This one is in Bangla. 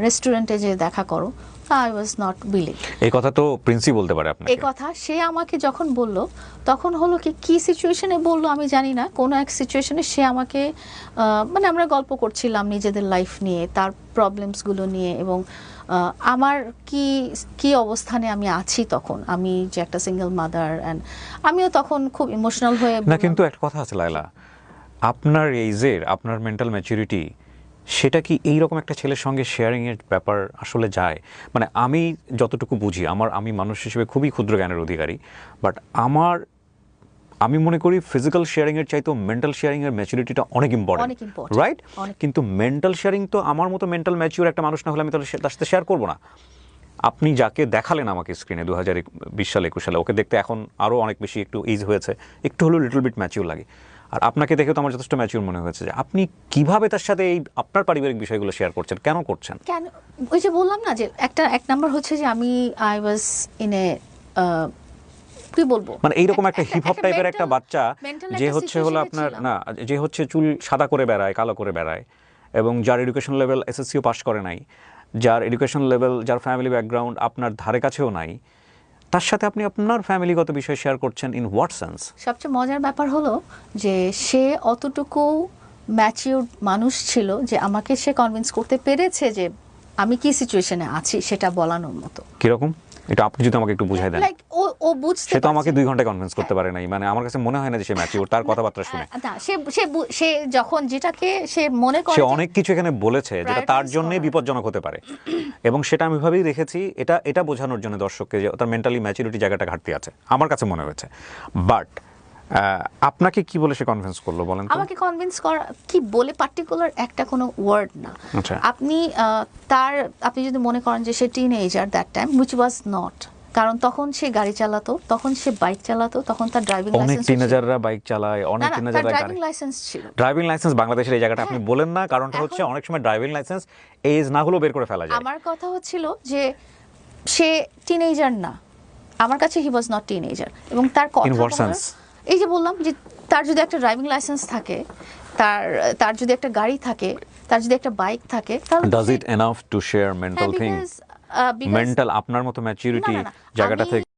রেস্টুরেন্টে যে দেখা করো, আই ওয়াজ নট উইলিং। এই কথা তো প্রিন্সি বলতে পারে আপনাকে। এই কথা সে আমাকে যখন বলল, তখন হলো কি সিচুয়েশনে বললো আমি জানি না, কোনো এক সিচুয়েশনে সে আমাকে মানে আমরা গল্প করছিলাম নিজেদের লাইফ নিয়ে, তার প্রবলেমসগুলো নিয়ে, এবং আমার কি কি অবস্থানে আমি আছি তখন, আমি যে একটা সিঙ্গেল মাদার, অ্যান্ড আমিও তখন খুব ইমোশনাল হয়ে না, কিন্তু একটা কথা আছে লায়লা, আপনার এইজের আপনার মেন্টাল ম্যাচুরিটি, সেটা কি এইরকম একটা শেয়ারিং সঙ্গে শেয়ারিংয়ের ব্যাপার আসলে যায়? মানে আমি যতটুকু বুঝি, আমি মানুষ হিসেবে খুবই ক্ষুদ্র জ্ঞানের অধিকারী, বাট আমি মনে করি ফিজিক্যাল শেয়ারিংয়ের চাইতেও মেন্টাল শেয়ারিংয়ের ম্যাচুরিটিটা অনেক ইম্পর্টেন্ট, রাইট? কিন্তু মেন্টাল শেয়ারিং তো আমার মতো মেন্টাল ম্যাচিউর একটা মানুষ না হলে আমি তাহলে তার সাথে শেয়ার করবো না। আপনি যাকে দেখালেন আমাকে স্ক্রিনে 2020 সালে 21 সালে, ওকে দেখতে এখন আরও অনেক বেশি একটু এজ হয়েছে, একটু হলেও লিটল বিট ম্যাচিউর লাগে। আর আপনাকে দেখেও তো আমার যথেষ্ট ম্যাচিউর মনে হয়েছে। যে আপনি কিভাবে তার সাথে এই আপনার পারিবারিক বিষয়গুলো শেয়ার করছেন, কেন করছেন? কেন, ওই যে বললাম না যে এক নাম্বার হচ্ছে যে আই ওয়াজ ইন এ কি বলবো, মানে এইরকম একটা হিপ হপ টাইপের একটা বাচ্চা, যে হচ্ছে হলো আপনার না, যে হচ্ছে চুল সাদা করে বেড়ায়, কালো করে বেড়ায়, এবং যার এডুকেশন লেভেল এসএসসিও পাস করে নাই, যার এডুকেশন লেভেল, যার ফ্যামিলি ব্যাকগ্রাউন্ড আপনার ধারে কাছেও নাই, তার সাথে আপনি আপনার ফ্যামিলিগত বিষয় শেয়ার করছেন, ইন হোয়াট সেন্স? সবচেয়ে মজার ব্যাপার হলো যে সে অতটুকু ম্যাচিউর মানুষ ছিল যে আমাকে সে কনভিন্স করতে পেরেছে যে আমি কি সিচুয়েশনে আছি সেটা বলানোর মতো। কিরকম? এটা আপনি যদি আমাকে একটু বুঝাই দেন। লাইক ও বুঝতে, সে তো আমাকে 2 ঘন্টা কনভিন্স করতে পারে নাই। মানে আমার কাছে মনে হয় না যে সে ম্যাচিউর, তার কথাবার্তা শুনে। না, সে যখন যেটাকে সে মনে করে, সে অনেক কিছু এখানে বলেছে যেটা তার জন্যই বিপজ্জনক হতে পারে, এবং সেটা আমি ভাবেই দেখেছি। এটা বোঝানোর জন্য দর্শককে যে তার মেন্টালি ম্যাচুরিটি জায়গাটা ঘাটতি আছে, আমার কাছে মনে হয়েছে। বাট আপনাকে কি বলে সে কনভিন্স করলো বলেন তো? আমাকে কনভিন্স করা কি বলে পার্টিকুলার একটা কোনো ওয়ার্ড না। আচ্ছা, আপনি যদি মনে করেন যে সে teenager that time, which was not, কারণ তখন সে গাড়ি চালাতো, তখন সে বাইক চালাতো, তখন তার ড্রাইভিং লাইসেন্স, অনেক টিনেজাররা বাইক চালায়, অনেক টিনেজাররা ড্রাইভিং লাইসেন্স ছিল। ড্রাইভিং লাইসেন্স বাংলাদেশের এই জায়গাটা আপনি বলেন না, কারণটা হচ্ছে অনেক সময় ড্রাইভিং লাইসেন্স এজ না হলেও বের করে ফেলা যায়। আমার কথা হচ্ছিল যে সে টিনেজার না, আমার কাছে হি ওয়াজ নট টিনেজার, এবং তার কথা, এই যে বললাম যে তার যদি একটা ড্রাইভিং লাইসেন্স থাকে, তার যদি একটা গাড়ি থাকে, তার যদি একটা বাইক থাকে, তাহলে does it enough to share mental things? Mental আপনার মতো ম্যাচুরিটি জায়গাটা থেকে